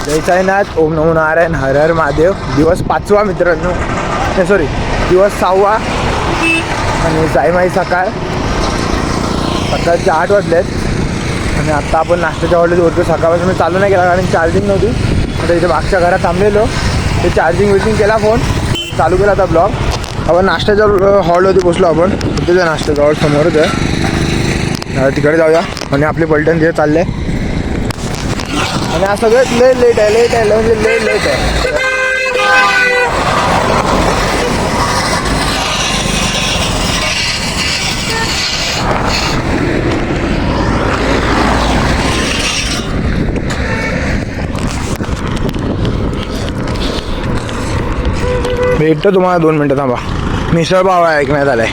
जय साईनाथ, ओम नमो नारायण, हर हर महादेव. दिवस 5वा मित्रांनो, दिवस 6वा आणि साईमाई सकाळचे 8 वाजलेत आणि आत्ता आपण नाश्त्याच्या हॉलमध्ये होतो. सकाळपासून मी चालू नाही केला कारण चार्जिंग नव्हती. आता इथे मागच्या घरात थांबलेलो, ते चार्जिंग केला, फोन चालू केला. आता ब्लॉग आपण नाश्त्याच्या हॉलमध्ये पोचलो. आपण तिथे नाश्त्याचा हॉल समोरच आहे, तिकडे जाऊया. आणि आपले पलटण तिथे चालले आणि आज सगळं लेट आहे म्हणजे लेट आहे. भेटतो तुम्हाला 2 मिनटं, थांबा. मिसळ पाव आहे ऐकण्यात आलाय.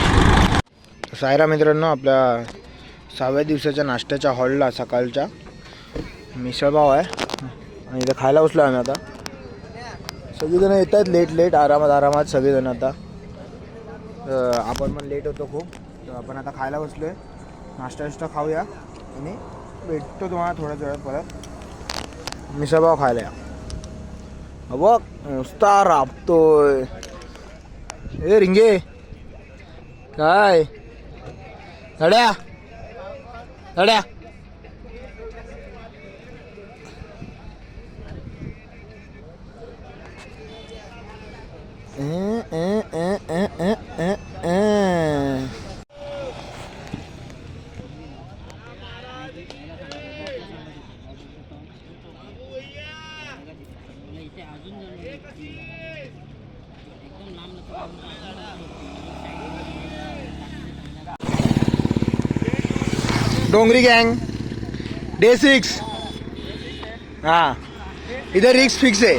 सायरा मित्रांनो, आपल्या 6व्या दिवसाच्या नाश्त्याच्या हॉलला सकाळच्या मिसळ पाव आहे आणि इथं खायला बसलो आम्ही. आता सगळेजण येत आहेत लेट आरामात सगळेजण. आता आपण पण लेट होतो खूप, तर आपण आता खायला बसलो आहे. नाश्ता खाऊया आणि भेटतो तुम्हाला थोड्याच वेळात परत. मिसळ पाव खायला या. बघ नुसता राबतोय. ए रिंगे, काय लड्या डोंगरी गँग डे 6. हाँ, इधर रिक्स फिक्स है.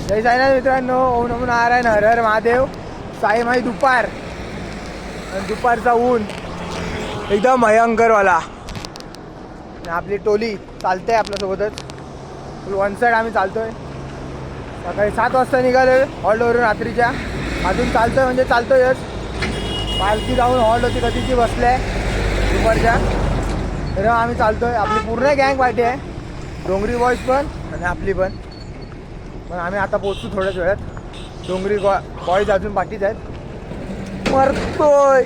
जय साईनाथ मित्रांनो, ओम नमो नारायण, हर हर महादेव. साईमाई दुपारचा ऊन एकदम भयंकरवाला. आपली टोली चालते आपल्यासोबतच, फुल वन साईड आम्ही चालतोय. सकाळी 7 वाजता निघालोय हॉलवरून, रात्रीच्या अजून चालतोय म्हणजे चालतोयच. पालखी जाऊन हॉलवरती कधीची बसले दुपारच्या, तर आम्ही चालतोय. आपली पूर्ण गँग पार्टी आहे, डोंगरी बॉईज पण आणि आपली पण आम्ही आता पोचतो थोड्याच वेळात. डोंगरी बॉईज अजून पाठीच आहेत. मरतोय,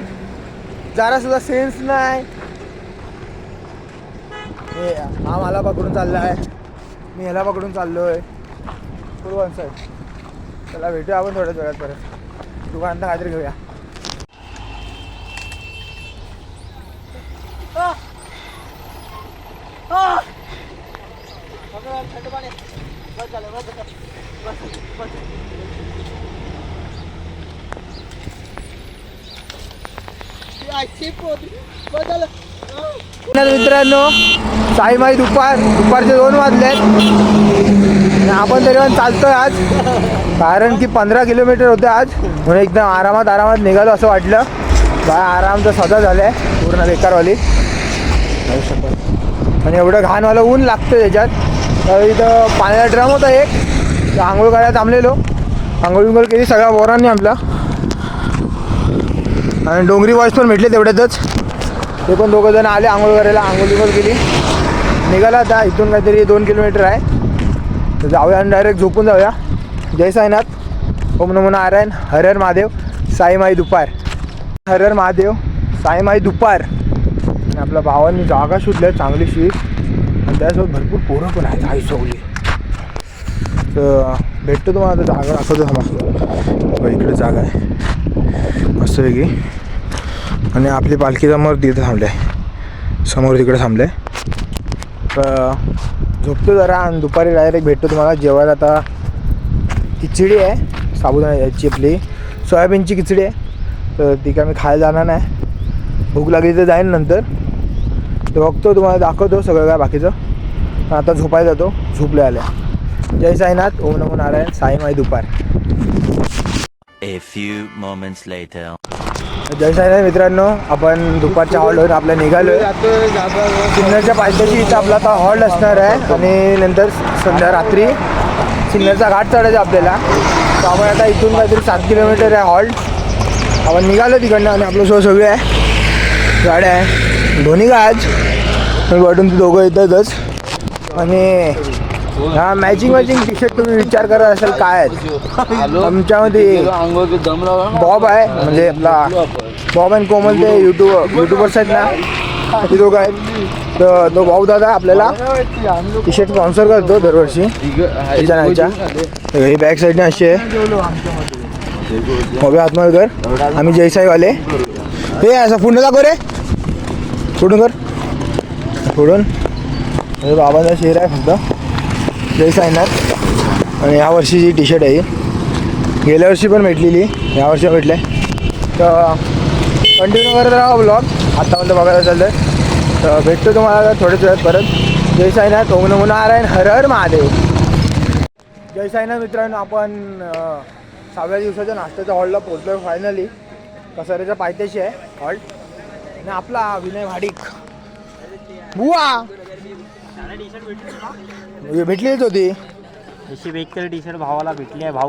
जरासुद्धा सेन्स नाही. हा मला पकडून चालला आहे, मी ह्याला पकडून चाललोय फुल वन साईड. त्याला भेटूया आपण थोड्याच वेळात परत. दुकानात काहीतरी घेऊया. मित्रांनो, साईमाई दुपारचे 2 वाजलेत. आपण तरी पण चालतोय आज, कारण की 15 किलोमीटर होते आज. म्हणून एकदम आरामात निघालो असं वाटलं. आराम तर सदा झालाय पूर्ण बेकारवाली. आणि एवढं घाणवालं ऊन लागतं त्याच्यात. तर इथं पाण्याचा ड्रम होता एक, आंघोळ करायला थांबलेलो. आंघोळ केली सगळ्या पोरांनी आपला. आणि डोंगरी बॉईज पण भेटले तेवढ्यातच, ते पण 2 जण आले आंघोळ करायला. आंघोळ केली, निघाला. आता इथून काहीतरी 2 किलोमीटर आहे, तर जाऊया आणि डायरेक्ट झोपून जाऊया. जय साईनाथ, ओम नमो नारायण, हर हर महादेव. साईमाई दुपार, हर हर महादेव, साईमाई दुपार. आणि आपल्या भावांनी जागा शोधल्या चांगलीशी, आणि त्यासोबत भरपूर पोरं पण आहेत आई सवली. तर भेटतो तुम्हाला आता, जागा दाखवतो थांबा. इकडे जागा आहे मस्तपैकी. आणि आपली पालखी समोर तिथे थांबले, समोर तिकडे थांबले. तर झोपतो जरा आणि दुपारी डायरेक्ट भेटतो तुम्हाला जेवायला. आता खिचडी आहे साबुदाण्याची, आपली सोयाबीनची खिचडी आहे. तर ती काय मी खायला जाणार नाही, भूक लागली तर जाईन नंतर. तर बघतो तुम्हाला, दाखवतो सगळं काय बाकीचं. आता झोपायला जातो, झोपले आल्या. जय साईनाथ, ओम नमो नारायण, साईमाई दुपार. A few moments later. जय साईनाथ मित्रांनो, आपण दुपारच्या हॉलवर आपल्या निघालोय. सिन्नरच्या पायथ्याशी इथं आपला आता हॉल असणार आहे. आणि नंतर रात्री सिन्नरचा घाट चढायचा आपल्याला. तर आपण आता इथून काहीतरी 7 किलोमीटर आहे हॉल्ट. आपण निघालो तिकडनं आणि आपल्यासोबत सगळे आहे, गाड्या आहे, धोनी का आज वाटून ते दोघं येतातच. आणि हा मॅचिंग टी शर्ट तुम्ही विचार करत असाल काय आहेत. आमच्यामध्ये बॉब आहे, म्हणजे आपला बॉब अँड कोमल, ते युट्यूबर्स आहेत ना, ते दोघं आहेत. तर तो भाऊ दादा आपल्याला टी शर्ट स्पॉन्सर करतो दरवर्षी त्याच्या नाहीच्या. ही बॅक साईडने अशी आहे, बॉबी आत्माळकर, आम्ही जयसाईवाले. हे असं पुढं दाखव रे, पुढून कर, पुढून बाबांचा शेर आहे फक्त जय साईनाथ. आणि ह्या वर्षीची टी शर्ट आहे, गेल्या वर्षी पण भेटलेली, ह्या वर्षी भेटले. तर कंटिन्यू करत राहा ब्लॉग आत्तापर्यंत बघायला चाललं आहे. तर भेटतो तुम्हाला थोड्याच वेळात परत. जय साईनाथ, ओम नमो नारायण, हर हर महादेव. जय साईनाथ मित्रांनो, आपण 6व्या दिवसाच्या नाश्त्याच्या हॉलला पोहोचलो फायनली. कसाऱ्याच्या पायथ्याशी आहे हॉल्ट. आणि आपला विनय भाडिक बुवा भेटलीच होती. अशी वेगळी टी शर्ट भावाला भेटली आहे. भाऊ